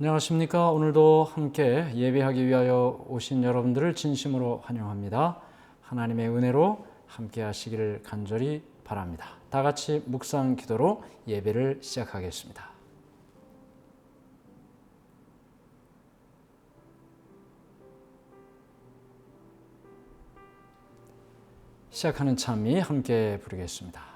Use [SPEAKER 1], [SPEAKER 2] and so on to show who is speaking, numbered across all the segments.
[SPEAKER 1] 안녕하십니까. 오늘도 함께 예배하기 위하여 오신 여러분들을 진심으로 환영합니다. 하나님의 은혜로 함께 하시기를 간절히 바랍니다. 다 같이 묵상 기도로 예배를 시작하겠습니다. 시작하는 찬미 함께 부르겠습니다.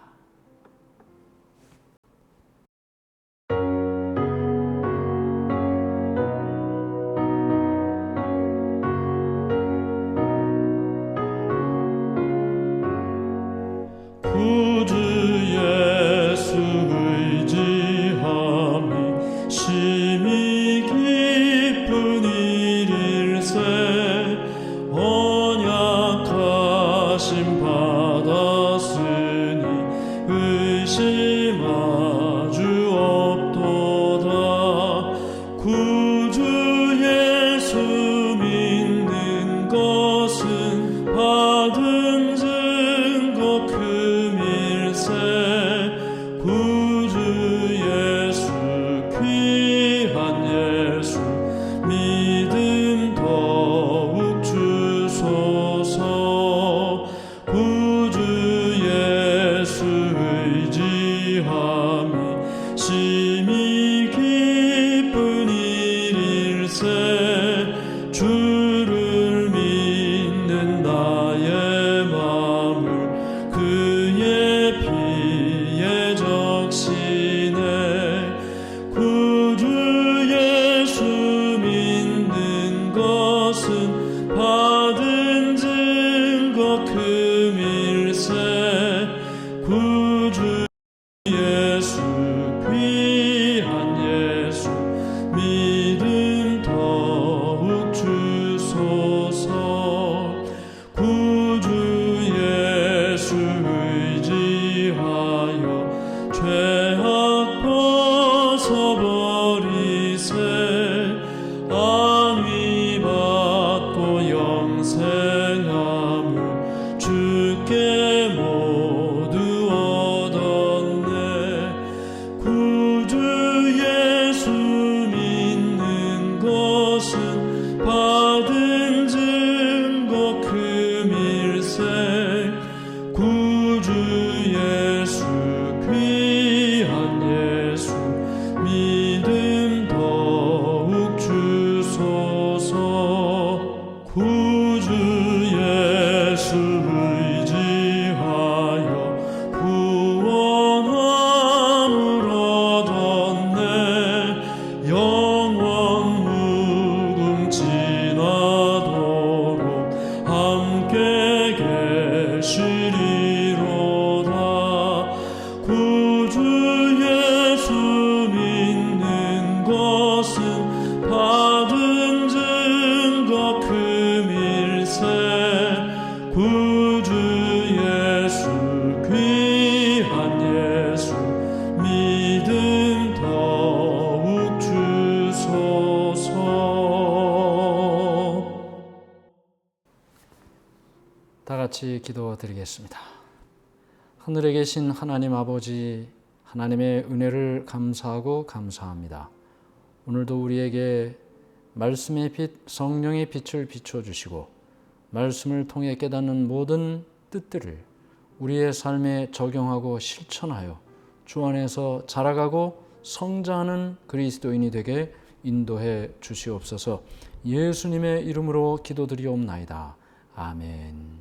[SPEAKER 1] 다 같이 기도드리겠습니다. 하늘에 계신 하나님 아버지, 하나님의 은혜를 감사하고 감사합니다. 오늘도 우리에게 말씀의 빛, 성령의 빛을 비춰주시고 말씀을 통해 깨닫는 모든 뜻들을 우리의 삶에 적용하고 실천하여 주 안에서 자라가고 성장하는 그리스도인이 되게 인도해 주시옵소서. 예수님의 이름으로 기도드리옵나이다. 아멘.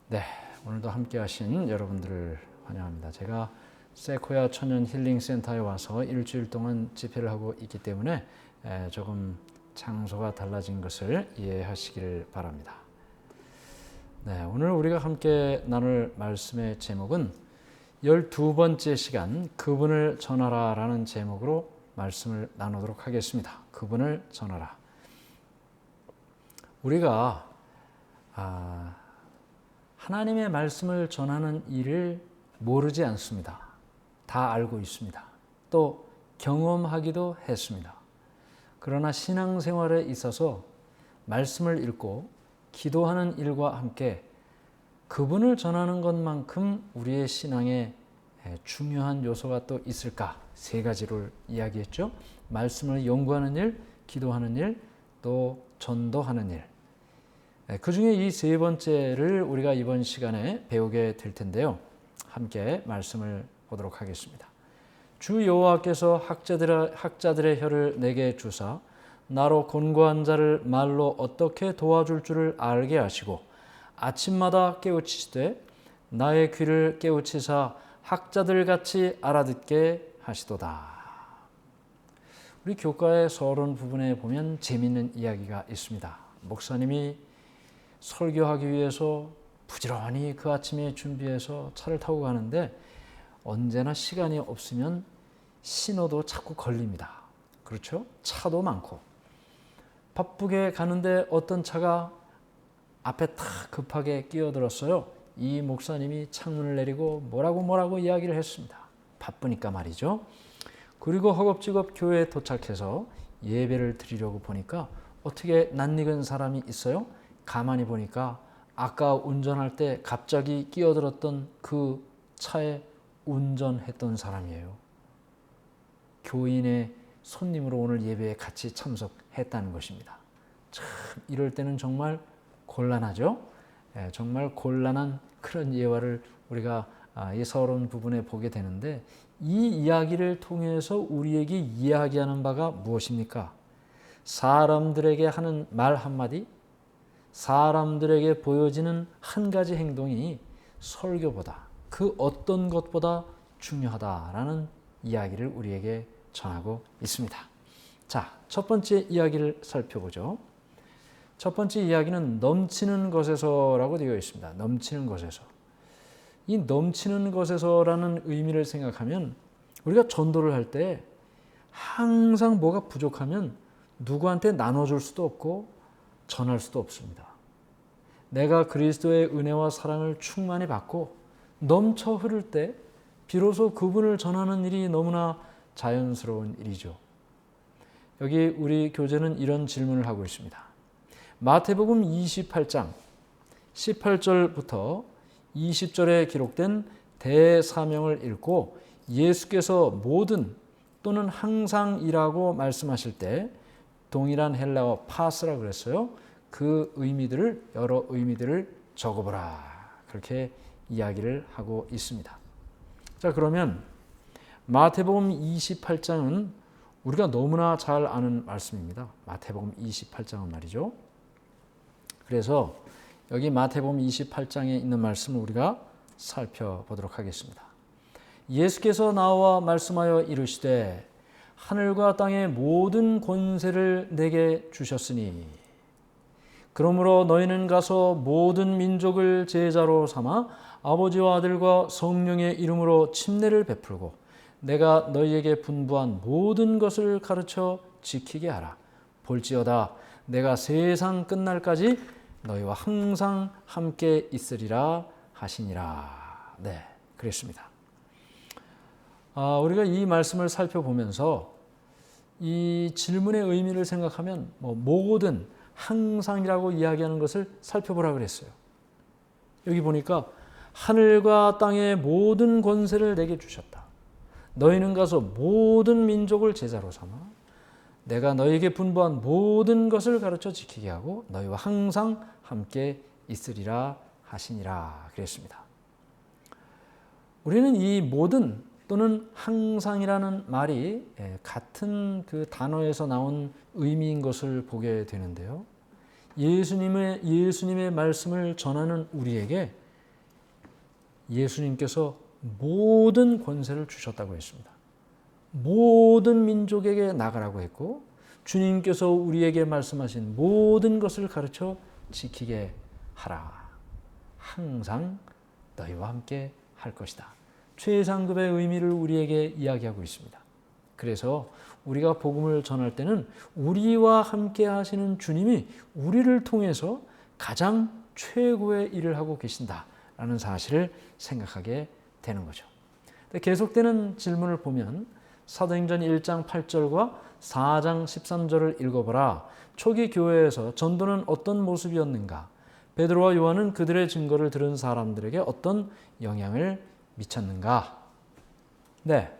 [SPEAKER 1] 네, 오늘도 함께 하신 여러분들을 환영합니다. 제가 세코야 천연 힐링 센터에 와서 일주일 동안 집회를 하고 있기 때문에 조금 장소가 달라진 것을 이해하시기를 바랍니다. 네, 오늘 우리가 함께 나눌 말씀의 제목은 12번째 시간 그분을 전하라 라는 제목으로 말씀을 나누도록 하겠습니다. 그분을 전하라. 우리가 하나님의 말씀을 전하는 일을 모르지 않습니다. 다 알고 있습니다. 또 경험하기도 했습니다. 그러나 신앙생활에 있어서 말씀을 읽고 기도하는 일과 함께 그분을 전하는 것만큼 우리의 신앙에 중요한 요소가 또 있을까? 세 가지를 이야기했죠. 말씀을 연구하는 일, 기도하는 일, 또 전도하는 일. 그 중에 이 세 번째를 우리가 이번 시간에 배우게 될 텐데요. 함께 말씀을 보도록 하겠습니다. 주 여호와께서 학자들의 혀를 내게 주사 나로 곤고한 자를 말로 어떻게 도와줄 줄을 알게 하시고 아침마다 깨우치시되 나의 귀를 깨우치사 학자들같이 알아듣게 하시도다. 우리 교과의 서론 부분에 보면 재미있는 이야기가 있습니다. 목사님이 설교하기 위해서 부지런히 그 아침에 준비해서 차를 타고 가는데 언제나 시간이 없으면 신호도 자꾸 걸립니다. 그렇죠? 차도 많고. 바쁘게 가는데 어떤 차가 앞에 탁 급하게 끼어들었어요. 이 목사님이 창문을 내리고 뭐라고 이야기를 했습니다. 바쁘니까 말이죠. 그리고 허겁지겁 교회에 도착해서 예배를 드리려고 보니까 어떻게 낯익은 사람이 있어요? 가만히 보니까 아까 운전할 때 갑자기 끼어들었던 그 차에 운전했던 사람이에요. 교인의 손님으로 오늘 예배에 같이 참석했다는 것입니다. 참 이럴 때는 정말 곤란하죠. 정말 곤란한 그런 예화를 우리가 이 서론 부분에 보게 되는데 이 이야기를 통해서 우리에게 이야기하는 바가 무엇입니까? 사람들에게 하는 말 한마디, 사람들에게 보여지는 한 가지 행동이 설교보다 그 어떤 것보다 중요하다라는 이야기를 우리에게 전하고 있습니다. 자, 첫 번째 이야기를 살펴보죠. 첫 번째 이야기는 넘치는 것에서라고 되어 있습니다. 넘치는 것에서. 이 넘치는 것에서라는 의미를 생각하면 우리가 전도를 할 때 항상 뭐가 부족하면 누구한테 나눠줄 수도 없고 전할 수도 없습니다. 내가 그리스도의 은혜와 사랑을 충만히 받고 넘쳐 흐를 때 비로소 그분을 전하는 일이 너무나 자연스러운 일이죠. 여기 우리 교재는 이런 질문을 하고 있습니다. 마태복음 28장 18절부터 20절에 기록된 대사명을 읽고 예수께서 모든 또는 항상이라고 말씀하실 때 동일한 헬라어 파스라 그랬어요. 그 의미들을 여러 의미들을 적어보라. 그렇게 이야기를 하고 있습니다. 자, 그러면 마태복음 28장은 우리가 너무나 잘 아는 말씀입니다. 마태복음 28장은 말이죠. 그래서 여기 마태복음 28장에 있는 말씀을 우리가 살펴보도록 하겠습니다. 예수께서 나와 말씀하여 이르시되 하늘과 땅의 모든 권세를 내게 주셨으니 그러므로 너희는 가서 모든 민족을 제자로 삼아 아버지와 아들과 성령의 이름으로 침례를 베풀고 내가 너희에게 분부한 모든 것을 가르쳐 지키게 하라. 볼지어다 내가 세상 끝날까지 너희와 항상 함께 있으리라 하시니라. 네, 그랬습니다. 우리가 이 말씀을 살펴보면서 이 질문의 의미를 생각하면 모든 항상이라고 이야기하는 것을 살펴보라 그랬어요. 여기 보니까 하늘과 땅의 모든 권세를 내게 주셨다. 너희는 가서 모든 민족을 제자로 삼아 내가 너희에게 분부한 모든 것을 가르쳐 지키게 하고 너희와 항상 함께 있으리라 하시니라 그랬습니다. 우리는 이 모든 또는 항상이라는 말이 같은 그 단어에서 나온 의미인 것을 보게 되는데요. 예수님의 말씀을 전하는 우리에게 예수님께서 모든 권세를 주셨다고 했습니다. 모든 민족에게 나가라고 했고 주님께서 우리에게 말씀하신 모든 것을 가르쳐 지키게 하라. 항상 너희와 함께 할 것이다. 최상급의 의미를 우리에게 이야기하고 있습니다. 그래서 우리가 복음을 전할 때는 우리와 함께 하시는 주님이 우리를 통해서 가장 최고의 일을 하고 계신다라는 사실을 생각하게 되는 거죠. 계속되는 질문을 보면 사도행전 1장 8절과 4장 13절을 읽어보라. 초기 교회에서 전도는 어떤 모습이었는가? 베드로와 요한은 그들의 증거를 들은 사람들에게 어떤 영향을 미쳤는가? 네.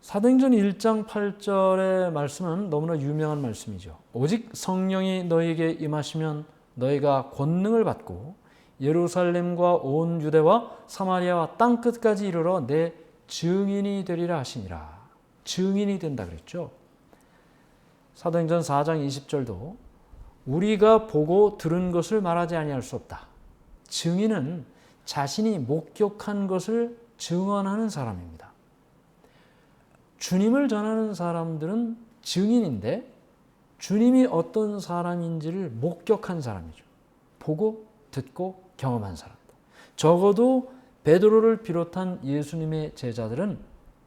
[SPEAKER 1] 사도행전 1장 8절의 말씀은 너무나 유명한 말씀이죠. 오직 성령이 너희에게 임하시면 너희가 권능을 받고 예루살렘과 온 유대와 사마리아와 땅 끝까지 이르러 내 증인이 되리라 하시니라. 증인이 된다 그랬죠. 사도행전 4장 20절도 우리가 보고 들은 것을 말하지 아니할 수 없다. 증인은 자신이 목격한 것을 증언하는 사람입니다. 주님을 전하는 사람들은 증인인데 주님이 어떤 사람인지를 목격한 사람이죠. 보고 듣고 경험한 사람들. 적어도 베드로를 비롯한 예수님의 제자들은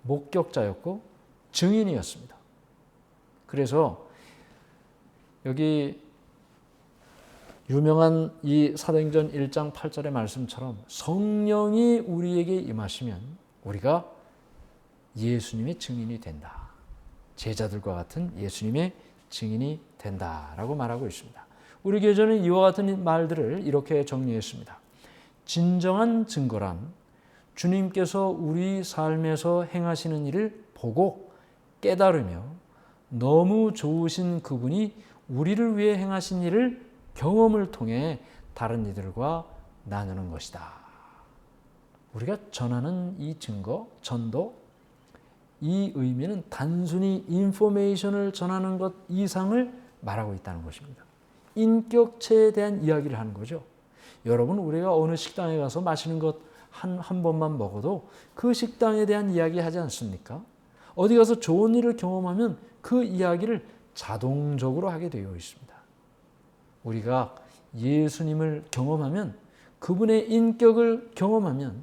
[SPEAKER 1] 목격자였고 증인이었습니다. 그래서 여기 유명한 이 사도행전 1장 8절의 말씀처럼 성령이 우리에게 임하시면 우리가 예수님의 증인이 된다. 제자들과 같은 예수님의 증인이 된다라고 말하고 있습니다. 우리 교회는 이와 같은 말들을 이렇게 정리했습니다. 진정한 증거란 주님께서 우리 삶에서 행하시는 일을 보고 깨달으며 너무 좋으신 그분이 우리를 위해 행하신 일을 경험을 통해 다른 이들과 나누는 것이다. 우리가 전하는 이 증거, 전도, 이 의미는 단순히 인포메이션을 전하는 것 이상을 말하고 있다는 것입니다. 인격체에 대한 이야기를 하는 거죠. 여러분, 우리가 어느 식당에 가서 맛있는 것 한 번만 먹어도 그 식당에 대한 이야기 하지 않습니까? 어디 가서 좋은 일을 경험하면 그 이야기를 자동적으로 하게 되어 있습니다. 우리가 예수님을 경험하면, 그분의 인격을 경험하면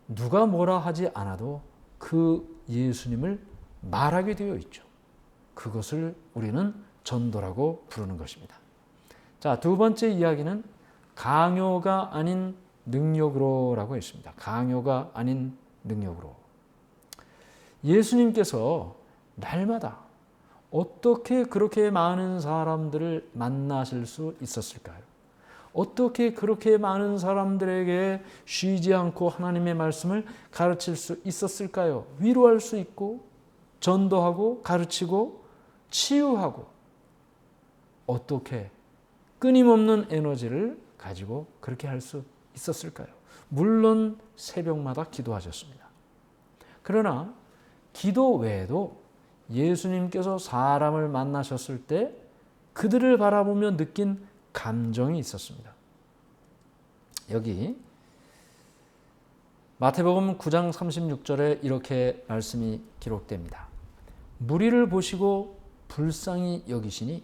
[SPEAKER 1] 누가 뭐라 하지 않아도 그 예수님을 말하게 되어 있죠. 그것을 우리는 전도라고 부르는 것입니다. 자, 두 번째 이야기는 강요가 아닌 능력으로라고 했습니다. 강요가 아닌 능력으로. 예수님께서 날마다 어떻게 그렇게 많은 사람들을 만나실 수 있었을까요? 어떻게 그렇게 많은 사람들에게 쉬지 않고 하나님의 말씀을 가르칠 수 있었을까요? 위로할 수 있고 전도하고 가르치고 치유하고 어떻게 끊임없는 에너지를 가지고 그렇게 할 수 있었을까요? 물론 새벽마다 기도하셨습니다. 그러나 기도 외에도 예수님께서 사람을 만나셨을 때 그들을 바라보며 느낀 감정이 있었습니다. 여기 마태복음 9장 36절에 이렇게 말씀이 기록됩니다. 무리를 보시고 불쌍히 여기시니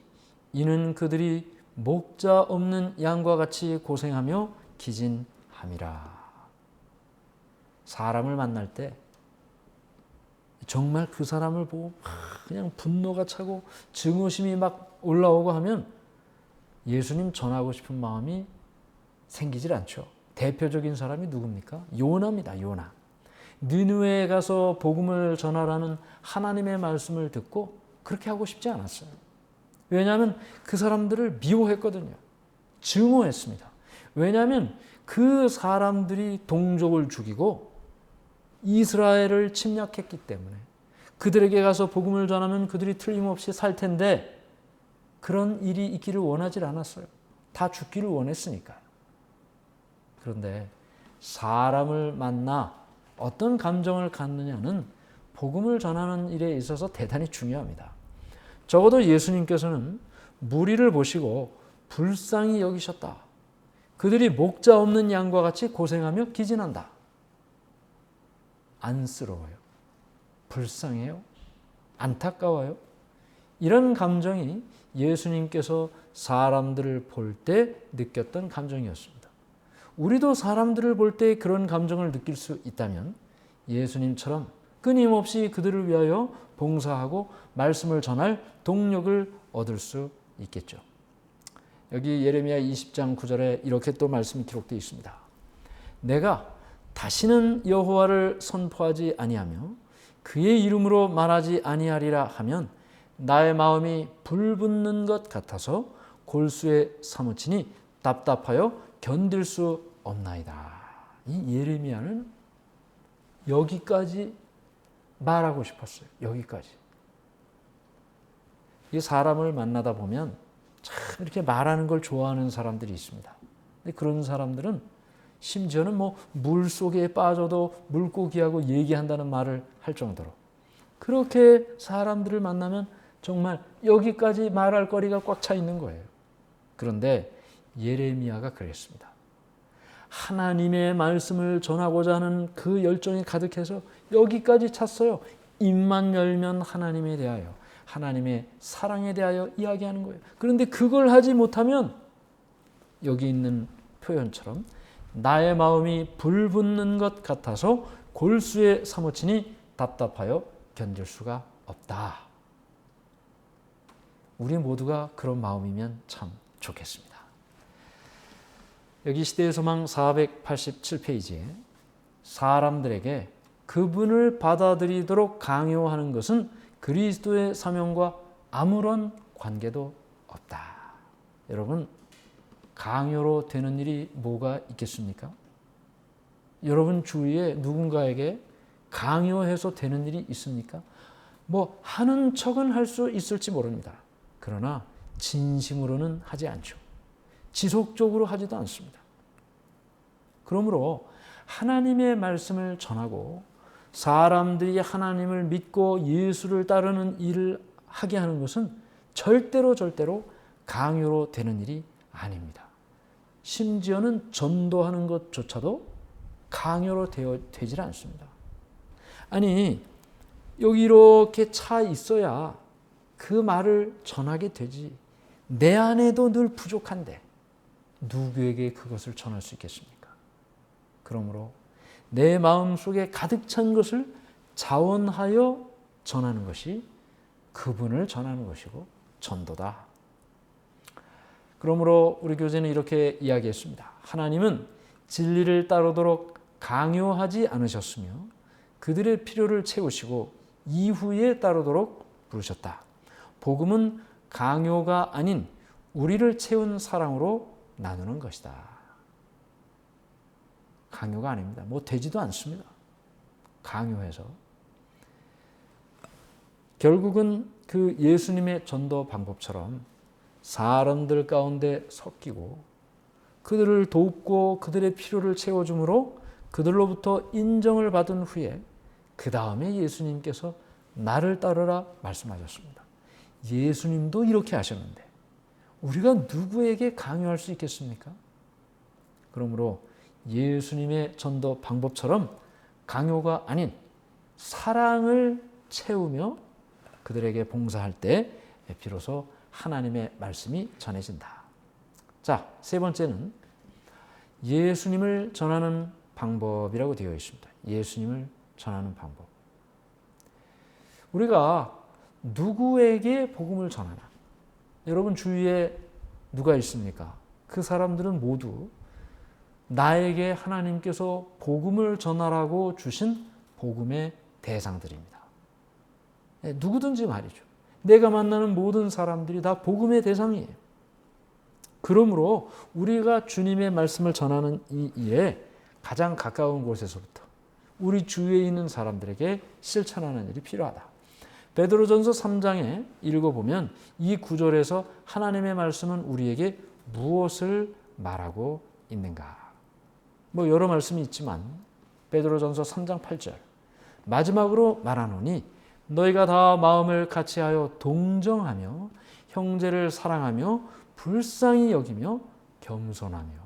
[SPEAKER 1] 이는 그들이 목자 없는 양과 같이 고생하며 기진함이라. 사람을 만날 때 정말 그 사람을 보고 그냥 분노가 차고 증오심이 막 올라오고 하면 예수님 전하고 싶은 마음이 생기질 않죠. 대표적인 사람이 누굽니까? 요나입니다. 요나. 니느웨에 가서 복음을 전하라는 하나님의 말씀을 듣고 그렇게 하고 싶지 않았어요. 왜냐하면 그 사람들을 미워했거든요. 증오했습니다. 왜냐하면 그 사람들이 동족을 죽이고 이스라엘을 침략했기 때문에 그들에게 가서 복음을 전하면 그들이 틀림없이 살 텐데 그런 일이 있기를 원하지 않았어요. 다 죽기를 원했으니까요. 그런데 사람을 만나 어떤 감정을 갖느냐는 복음을 전하는 일에 있어서 대단히 중요합니다. 적어도 예수님께서는 무리를 보시고 불쌍히 여기셨다. 그들이 목자 없는 양과 같이 고생하며 기진한다. 안쓰러워요. 불쌍해요. 안타까워요. 이런 감정이 예수님께서 사람들을 볼 때 느꼈던 감정이었습니다. 우리도 사람들을 볼 때 그런 감정을 느낄 수 있다면 예수님처럼 끊임없이 그들을 위하여 봉사하고 말씀을 전할 동력을 얻을 수 있겠죠. 여기 예레미야 20장 9절에 이렇게 또 말씀이 기록되어 있습니다. 내가 다시는 여호와를 선포하지 아니하며 그의 이름으로 말하지 아니하리라 하면 나의 마음이 불붙는 것 같아서 골수에 사무치니 답답하여 견딜 수 없나이다. 이 예레미야는 여기까지 말하고 싶었어요. 여기까지. 이 사람을 만나다 보면 참 이렇게 말하는 걸 좋아하는 사람들이 있습니다. 근데 그런 사람들은 심지어는 뭐 물 속에 빠져도 물고기하고 얘기한다는 말을 할 정도로 그렇게 사람들을 만나면 정말 여기까지 말할 거리가 꽉 차 있는 거예요. 그런데 예레미야가 그랬습니다. 하나님의 말씀을 전하고자 하는 그 열정이 가득해서 여기까지 찼어요. 입만 열면 하나님에 대하여, 하나님의 사랑에 대하여 이야기하는 거예요. 그런데 그걸 하지 못하면 여기 있는 표현처럼 나의 마음이 불붙는 것 같아서 골수에 사무치니 답답하여 견딜 수가 없다. 우리 모두가 그런 마음이면 참 좋겠습니다. 여기 시대의 소망 487페이지에 사람들에게 그분을 받아들이도록 강요하는 것은 그리스도의 사명과 아무런 관계도 없다. 여러분, 강요로 되는 일이 뭐가 있겠습니까? 여러분 주위에 누군가에게 강요해서 되는 일이 있습니까? 뭐 하는 척은 할 수 있을지 모릅니다. 그러나 진심으로는 하지 않죠. 지속적으로 하지도 않습니다. 그러므로 하나님의 말씀을 전하고 사람들이 하나님을 믿고 예수를 따르는 일을 하게 하는 것은 절대로 강요로 되는 일이 아닙니다. 심지어는 전도하는 것조차도 강요로 되질 않습니다. 아니, 여기 이렇게 차 있어야 그 말을 전하게 되지. 내 안에도 늘 부족한데 누구에게 그것을 전할 수 있겠습니까? 그러므로 내 마음속에 가득 찬 것을 자원하여 전하는 것이 그분을 전하는 것이고 전도다. 그러므로 우리 교재는 이렇게 이야기했습니다. 하나님은 진리를 따르도록 강요하지 않으셨으며 그들의 필요를 채우시고 이후에 따르도록 부르셨다. 복음은 강요가 아닌 우리를 채운 사랑으로 나누는 것이다. 강요가 아닙니다. 뭐 되지도 않습니다. 강요해서. 결국은 그 예수님의 전도 방법처럼 사람들 가운데 섞이고 그들을 돕고 그들의 필요를 채워줌으로 그들로부터 인정을 받은 후에 그 다음에 예수님께서 나를 따르라 말씀하셨습니다. 예수님도 이렇게 하셨는데 우리가 누구에게 강요할 수 있겠습니까? 그러므로 예수님의 전도 방법처럼 강요가 아닌 사랑을 채우며 그들에게 봉사할 때 비로소 하나님의 말씀이 전해진다. 자, 세 번째는 예수님을 전하는 방법이라고 되어 있습니다. 예수님을 전하는 방법. 우리가 누구에게 복음을 전하나? 여러분 주위에 누가 있습니까? 그 사람들은 모두 나에게 하나님께서 복음을 전하라고 주신 복음의 대상들입니다. 누구든지 말이죠. 내가 만나는 모든 사람들이 다 복음의 대상이에요. 그러므로 우리가 주님의 말씀을 전하는 이 일에 가장 가까운 곳에서부터 우리 주위에 있는 사람들에게 실천하는 일이 필요하다. 베드로전서 3장에 읽어보면 이 구절에서 하나님의 말씀은 우리에게 무엇을 말하고 있는가? 뭐 여러 말씀이 있지만 베드로전서 3장 8절 마지막으로 말하노니 너희가 다 마음을 같이하여 동정하며 형제를 사랑하며 불쌍히 여기며 겸손하며.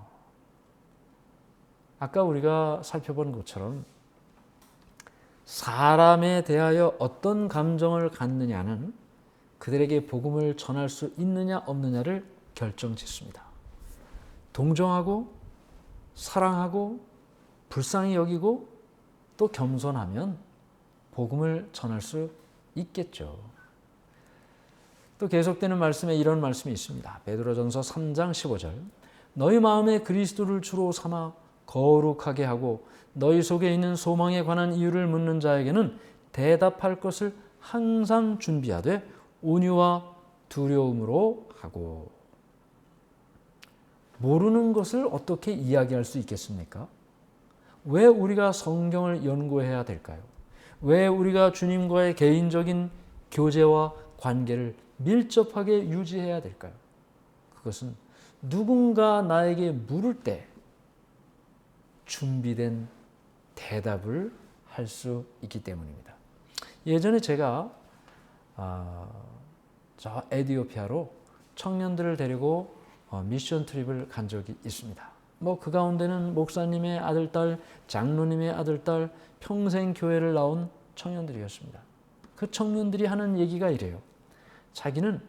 [SPEAKER 1] 아까 우리가 살펴본 것처럼 사람에 대하여 어떤 감정을 갖느냐는 그들에게 복음을 전할 수 있느냐 없느냐를 결정짓습니다. 동정하고 사랑하고 불쌍히 여기고 또 겸손하면 복음을 전할 수 있겠죠. 또 계속되는 말씀에 이런 말씀이 있습니다. 베드로전서 3장 15절 너희 마음에 그리스도를 주로 삼아 거룩하게 하고 너희 속에 있는 소망에 관한 이유를 묻는 자에게는 대답할 것을 항상 준비하되 온유와 두려움으로 하고. 모르는 것을 어떻게 이야기할 수 있겠습니까? 왜 우리가 성경을 연구해야 될까요? 왜 우리가 주님과의 개인적인 교제와 관계를 밀접하게 유지해야 될까요? 그것은 누군가 나에게 물을 때 준비된 대답을 할 수 있기 때문입니다. 예전에 제가 저 에티오피아로 청년들을 데리고 미션 트립을 간 적이 있습니다. 그 가운데는 목사님의 아들딸, 장로님의 아들딸, 평생 교회를 나온 청년들이었습니다. 그 청년들이 하는 얘기가 이래요. 자기는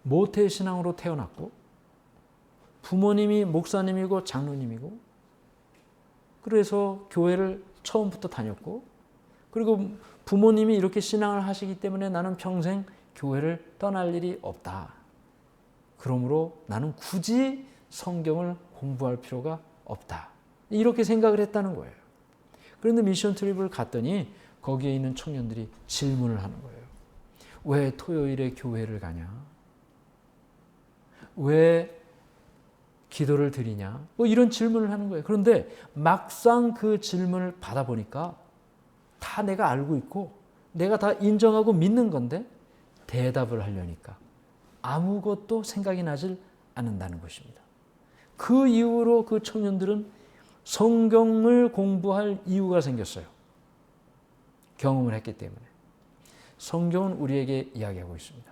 [SPEAKER 1] 모태신앙으로 태어났고 부모님이 목사님이고 장로님이고 그래서 교회를 처음부터 다녔고 그리고 부모님이 이렇게 신앙을 하시기 때문에 나는 평생 교회를 떠날 일이 없다. 그러므로 나는 굳이 성경을 공부할 필요가 없다. 이렇게 생각을 했다는 거예요. 그런데 미션 트립을 갔더니 거기에 있는 청년들이 질문을 하는 거예요. 왜 토요일에 교회를 가냐? 왜 기도를 드리냐? 이런 질문을 하는 거예요. 그런데 막상 그 질문을 받아보니까 다 내가 알고 있고 내가 다 인정하고 믿는 건데 대답을 하려니까 아무것도 생각이 나질 않는다는 것입니다. 그 이후로 그 청년들은 성경을 공부할 이유가 생겼어요. 경험을 했기 때문에. 성경은 우리에게 이야기하고 있습니다.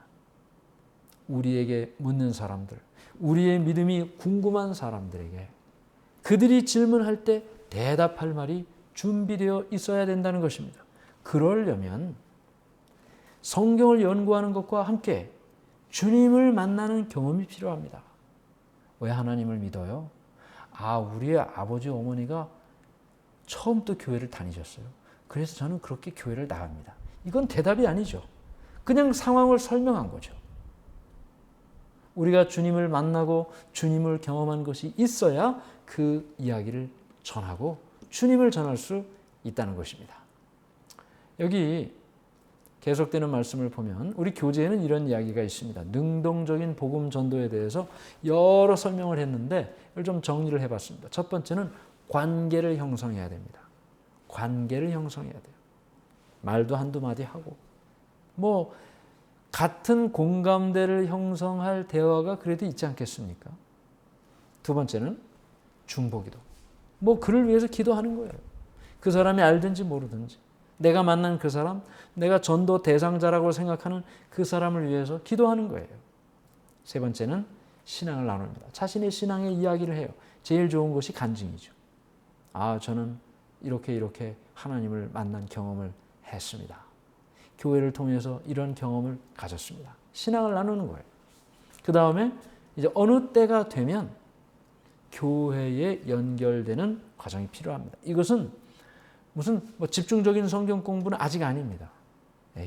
[SPEAKER 1] 우리에게 묻는 사람들, 우리의 믿음이 궁금한 사람들에게 그들이 질문할 때 대답할 말이 준비되어 있어야 된다는 것입니다. 그러려면 성경을 연구하는 것과 함께 주님을 만나는 경험이 필요합니다. 왜 하나님을 믿어요? 우리의 아버지 어머니가 처음부터 교회를 다니셨어요. 그래서 저는 그렇게 교회를 나갑니다. 이건 대답이 아니죠. 그냥 상황을 설명한 거죠. 우리가 주님을 만나고 주님을 경험한 것이 있어야 그 이야기를 전하고 주님을 전할 수 있다는 것입니다. 여기 계속되는 말씀을 보면 우리 교재에는 이런 이야기가 있습니다. 능동적인 복음 전도에 대해서 여러 설명을 했는데 이걸 좀 정리를 해봤습니다. 첫 번째는 관계를 형성해야 됩니다. 관계를 형성해야 돼요. 말도 한두 마디 하고 같은 공감대를 형성할 대화가 그래도 있지 않겠습니까? 두 번째는 중보기도. 그를 위해서 기도하는 거예요. 그 사람이 알든지 모르든지 내가 만난 그 사람, 내가 전도 대상자라고 생각하는 그 사람을 위해서 기도하는 거예요. 세 번째는 신앙을 나눕니다. 자신의 신앙의 이야기를 해요. 제일 좋은 것이 간증이죠. 저는 이렇게 하나님을 만난 경험을 했습니다. 교회를 통해서 이런 경험을 가졌습니다. 신앙을 나누는 거예요. 그 다음에 이제 어느 때가 되면 교회에 연결되는 과정이 필요합니다. 이것은 무슨 집중적인 성경 공부는 아직 아닙니다.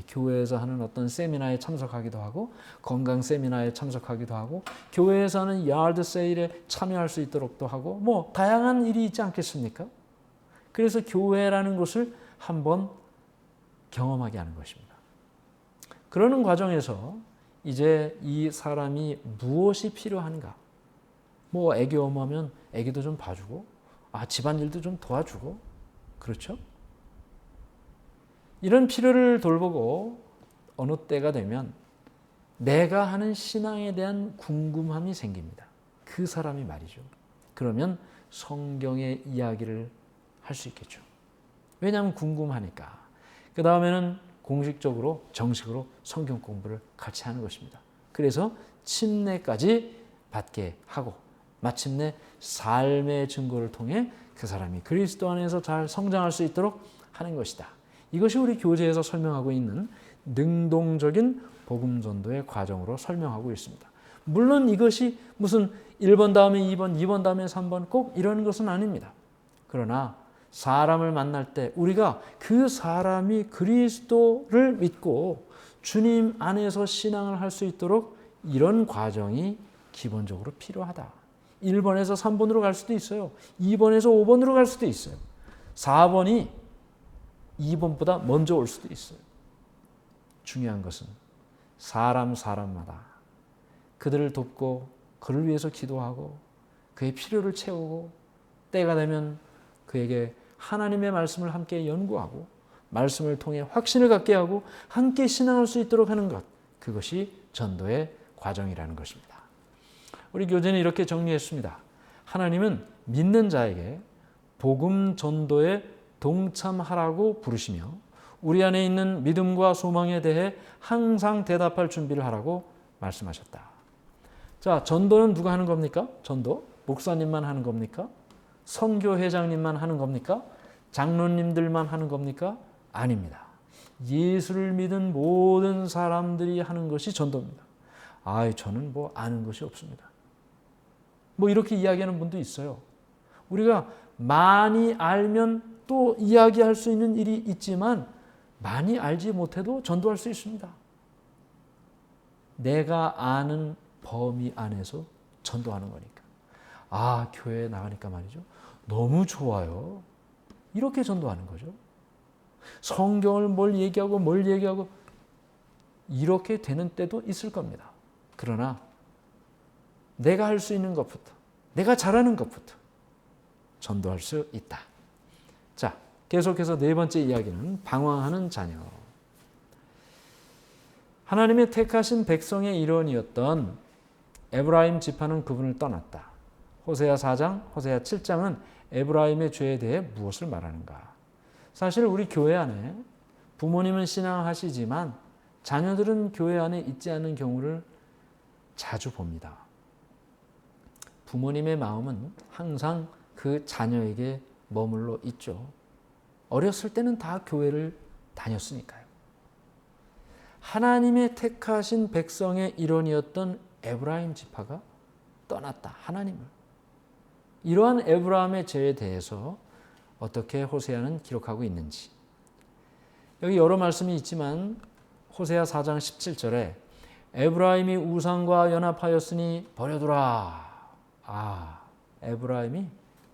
[SPEAKER 1] 교회에서 하는 어떤 세미나에 참석하기도 하고 건강 세미나에 참석하기도 하고 교회에서 하는 야드 세일에 참여할 수 있도록도 하고 다양한 일이 있지 않겠습니까? 그래서 교회라는 것을 한번 경험하게 하는 것입니다. 그러는 과정에서 이제 이 사람이 무엇이 필요한가? 애기 엄마면 애기도 좀 봐주고 집안일도 좀 도와주고 그렇죠? 이런 필요를 돌보고 어느 때가 되면 내가 하는 신앙에 대한 궁금함이 생깁니다. 그 사람이 말이죠. 그러면 성경의 이야기를 할 수 있겠죠. 왜냐하면 궁금하니까. 그 다음에는 공식적으로 정식으로 성경 공부를 같이 하는 것입니다. 그래서 침례까지 받게 하고 마침내 삶의 증거를 통해 그 사람이 그리스도 안에서 잘 성장할 수 있도록 하는 것이다. 이것이 우리 교재에서 설명하고 있는 능동적인 복음 전도의 과정으로 설명하고 있습니다. 물론 이것이 무슨 1번 다음에 2번, 2번 다음에 3번 꼭 이런 것은 아닙니다. 그러나 사람을 만날 때 우리가 그 사람이 그리스도를 믿고 주님 안에서 신앙을 할 수 있도록 이런 과정이 기본적으로 필요하다. 1번에서 3번으로 갈 수도 있어요. 2번에서 5번으로 갈 수도 있어요. 4번이 2번보다 먼저 올 수도 있어요. 중요한 것은 사람마다 그들을 돕고 그를 위해서 기도하고 그의 필요를 채우고 때가 되면 그에게 하나님의 말씀을 함께 연구하고 말씀을 통해 확신을 갖게 하고 함께 신앙할 수 있도록 하는 것, 그것이 전도의 과정이라는 것입니다. 우리 교재는 이렇게 정리했습니다. 하나님은 믿는 자에게 복음 전도에 동참하라고 부르시며 우리 안에 있는 믿음과 소망에 대해 항상 대답할 준비를 하라고 말씀하셨다. 자, 전도는 누가 하는 겁니까? 전도? 목사님만 하는 겁니까? 선교회장님만 하는 겁니까? 장로님들만 하는 겁니까? 아닙니다. 예수를 믿은 모든 사람들이 하는 것이 전도입니다. 저는 아는 것이 없습니다. 이렇게 이야기하는 분도 있어요. 우리가 많이 알면 또 이야기할 수 있는 일이 있지만 많이 알지 못해도 전도할 수 있습니다. 내가 아는 범위 안에서 전도하는 거니까. 교회에 나가니까 말이죠. 너무 좋아요. 이렇게 전도하는 거죠. 성경을 뭘 얘기하고 이렇게 되는 때도 있을 겁니다. 그러나 내가 할 수 있는 것부터, 내가 잘하는 것부터 전도할 수 있다. 자, 계속해서 네 번째 이야기는 방황하는 자녀. 하나님의 택하신 백성의 일원이었던 에브라임 지파는 그분을 떠났다. 호세아 4장, 호세아 7장은 에브라임의 죄에 대해 무엇을 말하는가? 사실 우리 교회 안에 부모님은 신앙하시지만 자녀들은 교회 안에 있지 않는 경우를 자주 봅니다. 부모님의 마음은 항상 그 자녀에게 머물러 있죠. 어렸을 때는 다 교회를 다녔으니까요. 하나님의 택하신 백성의 일원이었던 에브라임 지파가 떠났다. 하나님을. 이러한 에브라임의 죄에 대해서 어떻게 호세아는 기록하고 있는지. 여기 여러 말씀이 있지만 호세아 4장 17절에 에브라임이 우상과 연합하였으니 버려두라. 에브라임이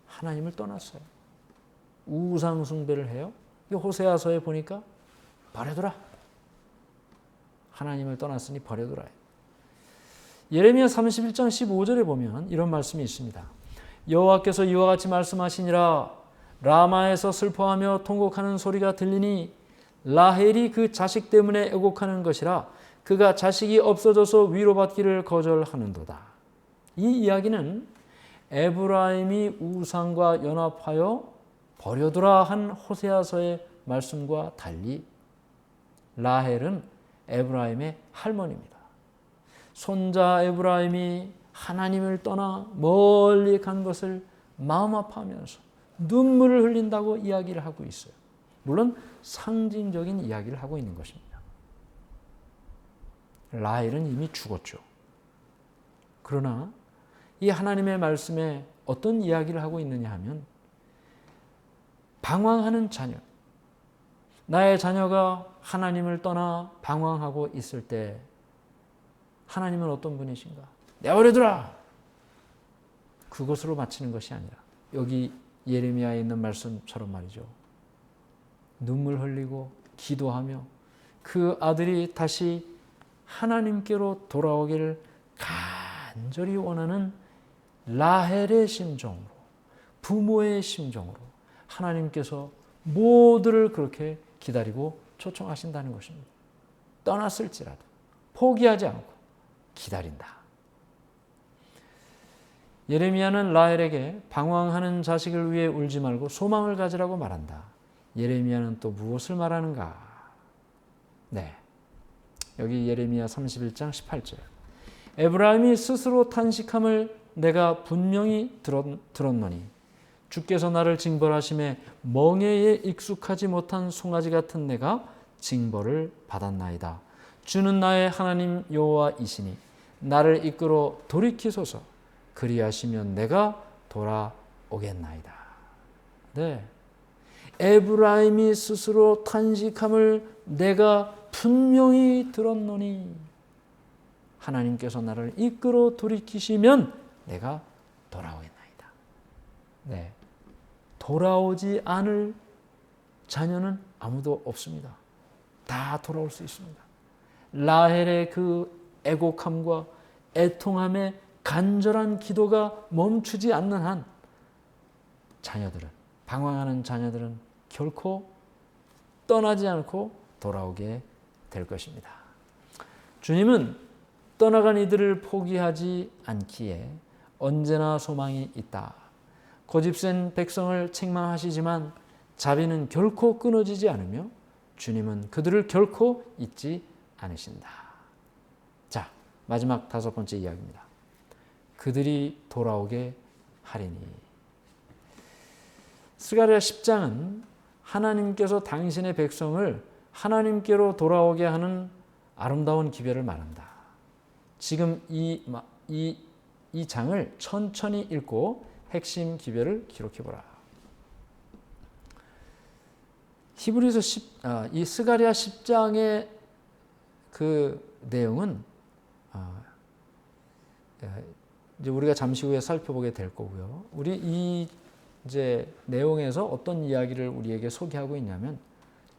[SPEAKER 1] 하나님을 떠났어요. 우상 숭배를 해요. 호세아서에 보니까 버려두라. 하나님을 떠났으니 버려두라. 예레미야 31장 15절에 보면 이런 말씀이 있습니다. 여호와께서 이와 같이 말씀하시니라. 라마에서 슬퍼하며 통곡하는 소리가 들리니 라헬이 그 자식 때문에 애곡하는 것이라. 그가 자식이 없어져서 위로받기를 거절하는도다. 이 이야기는 에브라임이 우상과 연합하여 버려두라 한 호세아서의 말씀과 달리 라헬은 에브라임의 할머니입니다. 손자 에브라임이 하나님을 떠나 멀리 간 것을 마음 아파하면서 눈물을 흘린다고 이야기를 하고 있어요. 물론 상징적인 이야기를 하고 있는 것입니다. 라헬은 이미 죽었죠. 그러나 이 하나님의 말씀에 어떤 이야기를 하고 있느냐 하면 방황하는 자녀, 나의 자녀가 하나님을 떠나 방황하고 있을 때 하나님은 어떤 분이신가? 내버려두라! 그것으로 마치는 것이 아니라 여기 예레미야에 있는 말씀처럼 말이죠. 눈물 흘리고 기도하며 그 아들이 다시 하나님께로 돌아오기를 간절히 원하는 라헬의 심정으로, 부모의 심정으로 하나님께서 모두를 그렇게 기다리고 초청하신다는 것입니다. 떠났을지라도 포기하지 않고 기다린다. 예레미야는 라헬에게 방황하는 자식을 위해 울지 말고 소망을 가지라고 말한다. 예레미야는 또 무엇을 말하는가? 여기 예레미야 31장 18절. 에브라임이 스스로 탄식함을 내가 분명히 들었노니 주께서 나를 징벌하심에 멍에에 익숙하지 못한 송아지 같은 내가 징벌을 받았나이다. 주는 나의 하나님 여호와이시니 나를 이끌어 돌이키소서. 그리하시면 내가 돌아오겠나이다. 에브라임이 스스로 탄식함을 내가 분명히 들었노니 하나님께서 나를 이끌어 돌이키시면 내가 돌아오겠나이다. 돌아오지 않을 자녀는 아무도 없습니다. 다 돌아올 수 있습니다. 라헬의 그 애곡함과 애통함의 간절한 기도가 멈추지 않는 한 자녀들은 방황하는 자녀들은 결코 떠나지 않고 돌아오게 될 것입니다. 주님은 떠나간 이들을 포기하지 않기에 언제나 소망이 있다. 고집센 백성을 책망하시지만 자비는 결코 끊어지지 않으며 주님은 그들을 결코 잊지 않으신다. 자, 마지막 5번째 이야기입니다. 그들이 돌아오게 하리니. 스가랴 10장은 하나님께서 당신의 백성을 하나님께로 돌아오게 하는 아름다운 기별을 말한다. 지금 이 장을 천천히 읽고 핵심 기별을 기록해보라. 히브리서 이 스가랴 10장의 그 내용은 이제 우리가 잠시 후에 살펴보게 될 거고요. 우리 이 이제 내용에서 어떤 이야기를 우리에게 소개하고 있냐면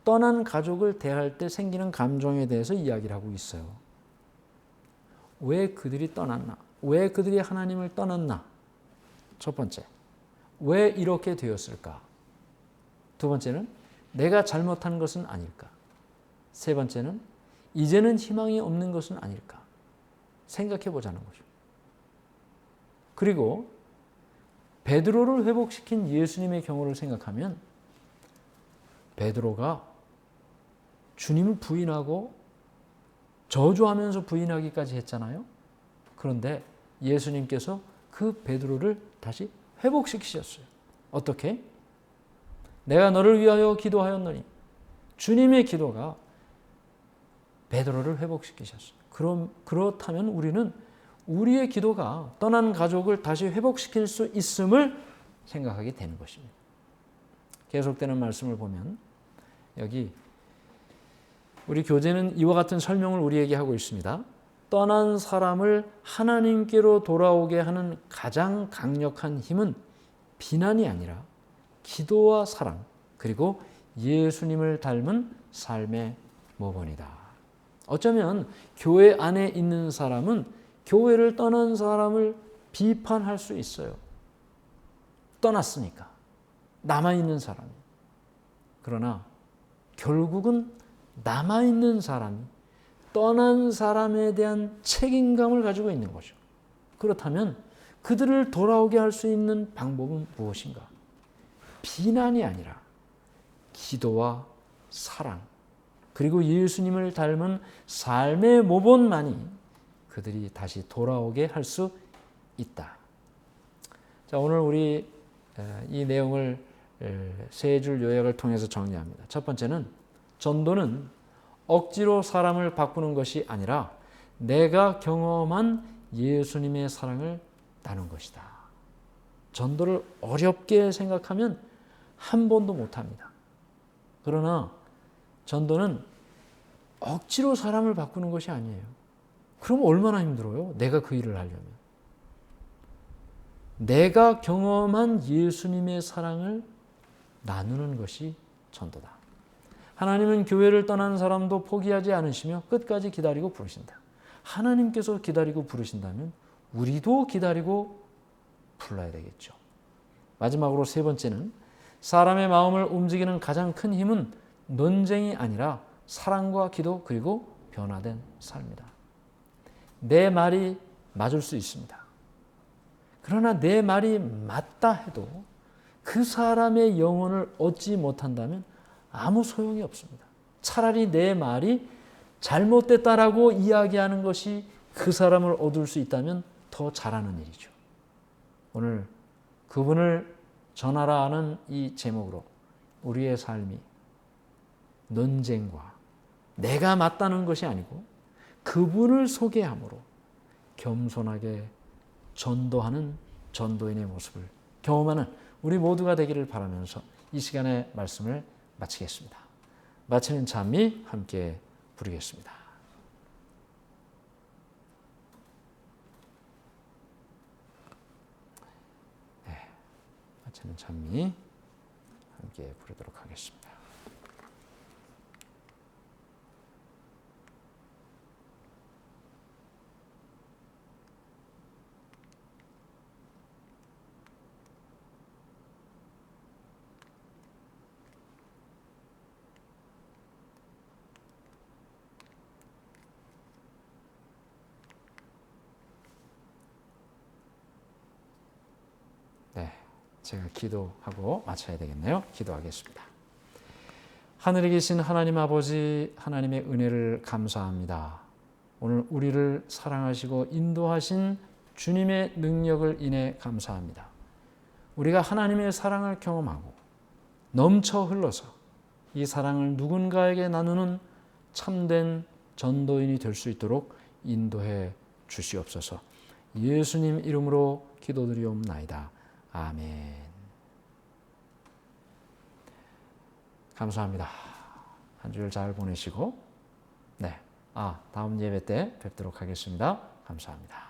[SPEAKER 1] 떠난 가족을 대할 때 생기는 감정에 대해서 이야기를 하고 있어요. 왜 그들이 떠났나? 왜 그들이 하나님을 떠났나? 첫 번째, 왜 이렇게 되었을까? 두 번째는 내가 잘못한 것은 아닐까? 세 번째는 이제는 희망이 없는 것은 아닐까? 생각해 보자는 거죠. 그리고 베드로를 회복시킨 예수님의 경우를 생각하면 베드로가 주님을 부인하고 저주하면서 부인하기까지 했잖아요. 그런데 예수님께서 그 베드로를 다시 회복시키셨어요. 어떻게? 내가 너를 위하여 기도하였노니. 주님의 기도가 베드로를 회복시키셨어요. 그렇다면 우리는 우리의 기도가 떠난 가족을 다시 회복시킬 수 있음을 생각하게 되는 것입니다. 계속되는 말씀을 보면 여기 우리 교재는 이와 같은 설명을 우리에게 하고 있습니다. 떠난 사람을 하나님께로 돌아오게 하는 가장 강력한 힘은 비난이 아니라 기도와 사랑 그리고 예수님을 닮은 삶의 모범이다. 어쩌면 교회 안에 있는 사람은 교회를 떠난 사람을 비판할 수 있어요. 떠났으니까. 남아있는 사람이. 그러나 결국은 남아있는 사람이 떠난 사람에 대한 책임감을 가지고 있는 거죠. 그렇다면 그들을 돌아오게 할 수 있는 방법은 무엇인가? 비난이 아니라 기도와 사랑 그리고 예수님을 닮은 삶의 모범만이 그들이 다시 돌아오게 할 수 있다. 자, 오늘 우리 이 내용을 세 줄 요약을 통해서 정리합니다. 첫 번째는 전도는 억지로 사람을 바꾸는 것이 아니라 내가 경험한 예수님의 사랑을 나눈 것이다. 전도를 어렵게 생각하면 한 번도 못합니다. 그러나 전도는 억지로 사람을 바꾸는 것이 아니에요. 그럼 얼마나 힘들어요? 내가 그 일을 하려면. 내가 경험한 예수님의 사랑을 나누는 것이 전도다. 하나님은 교회를 떠나는 사람도 포기하지 않으시며 끝까지 기다리고 부르신다. 하나님께서 기다리고 부르신다면 우리도 기다리고 불러야 되겠죠. 마지막으로 세 번째는 사람의 마음을 움직이는 가장 큰 힘은 논쟁이 아니라 사랑과 기도 그리고 변화된 삶이다. 내 말이 맞을 수 있습니다. 그러나 내 말이 맞다 해도 그 사람의 영혼을 얻지 못한다면 아무 소용이 없습니다. 차라리 내 말이 잘못됐다라고 이야기하는 것이 그 사람을 얻을 수 있다면 더 잘하는 일이죠. 오늘 그분을 전하라 하는 이 제목으로 우리의 삶이 논쟁과 내가 맞다는 것이 아니고 그분을 소개함으로 겸손하게 전도하는 전도인의 모습을 경험하는 우리 모두가 되기를 바라면서 이 시간의 말씀을 마치겠습니다. 마치는 찬미 함께 부르겠습니다. 네, 마치는 찬미 함께 부르도록 하겠습니다. 제가 기도하고 마쳐야 되겠네요. 기도하겠습니다. 하늘에 계신 하나님 아버지, 하나님의 은혜를 감사합니다. 오늘 우리를 사랑하시고 인도하신 주님의 능력을 인해 감사합니다. 우리가 하나님의 사랑을 경험하고 넘쳐 흘러서 이 사랑을 누군가에게 나누는 참된 전도인이 될 수 있도록 인도해 주시옵소서. 예수님 이름으로 기도드리옵나이다. 아멘. 감사합니다. 한 주일 잘 보내시고, 다음 예배 때 뵙도록 하겠습니다. 감사합니다.